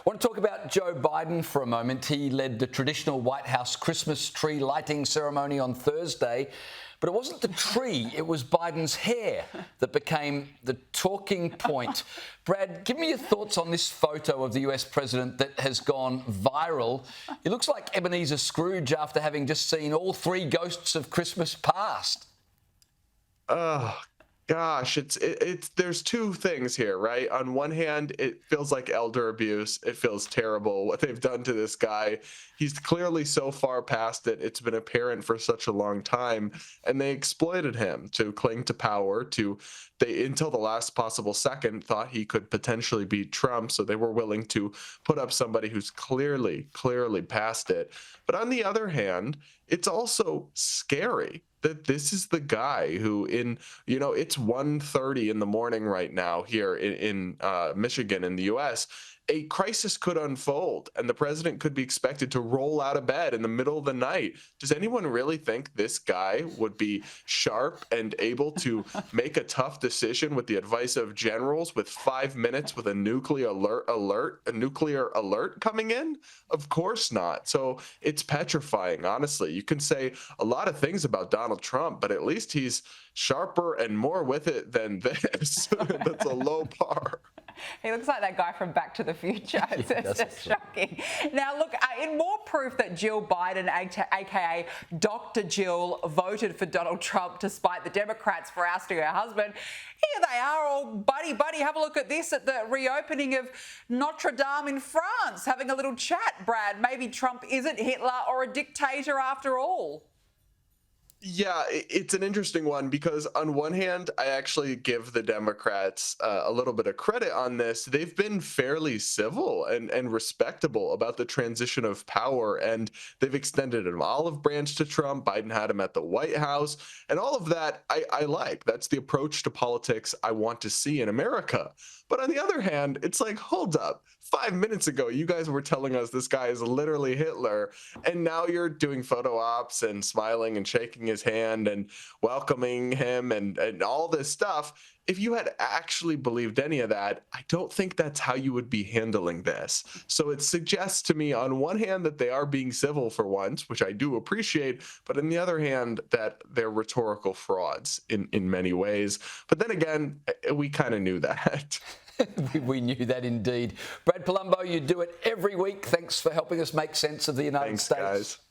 I want to talk about Joe Biden for a moment. He led the traditional White House Christmas tree lighting ceremony on Thursday, but it wasn't the tree, it was Biden's hair that became the talking point. Brad, give me your thoughts on this photo of the US president that has gone viral. He looks like Ebenezer Scrooge after having just seen all three ghosts of Christmas past. Oh gosh, there's two things here, right? On one hand, it feels like elder abuse. It feels terrible what they've done to this guy. He's clearly so far past it. It's been apparent for such a long time, and they exploited him to cling to power. They until the last possible second thought he could potentially beat Trump, so they were willing to put up somebody who's clearly past it. But on the other hand, it's also scary that this is the guy who it's 1:30 in the morning right now here in Michigan in the US. A crisis could unfold and the president could be expected to roll out of bed in the middle of the night. Does anyone really think this guy would be sharp and able to make a tough decision with the advice of generals with 5 minutes with a nuclear alert coming in? Of course not. So it's petrifying, honestly. You can say a lot of things about Donald Trump, but at least he's sharper and more with it than this. That's a low bar. He looks like that guy from Back to the Future. It's just shocking. Now, look, in more proof that Jill Biden, a.k.a. Dr. Jill, voted for Donald Trump despite the Democrats for ousting her husband, here they are all buddy-buddy. Have a look at this at the reopening of Notre Dame in France, having a little chat, Brad. Maybe Trump isn't Hitler or a dictator after all. Yeah, it's an interesting one because on one hand, I actually give the Democrats a little bit of credit on this. They've been fairly civil and respectable about the transition of power, and they've extended an olive branch to Trump. Biden had him at the White House, and all of that I like. That's the approach to politics I want to see in America. But on the other hand, it's like, hold up. 5 minutes ago, you guys were telling us this guy is literally Hitler, and now you're doing photo ops and smiling and shaking his hand and welcoming him and all this stuff. If you had actually believed any of that, I don't think that's how you would be handling this. So it suggests to me, on one hand, that they are being civil for once, which I do appreciate, but on the other hand, that they're rhetorical frauds in many ways. But then again, we kind of knew that. We knew that indeed. Brad Polumbo, you do it every week. Thanks for helping us make sense of the United States. Thanks, guys.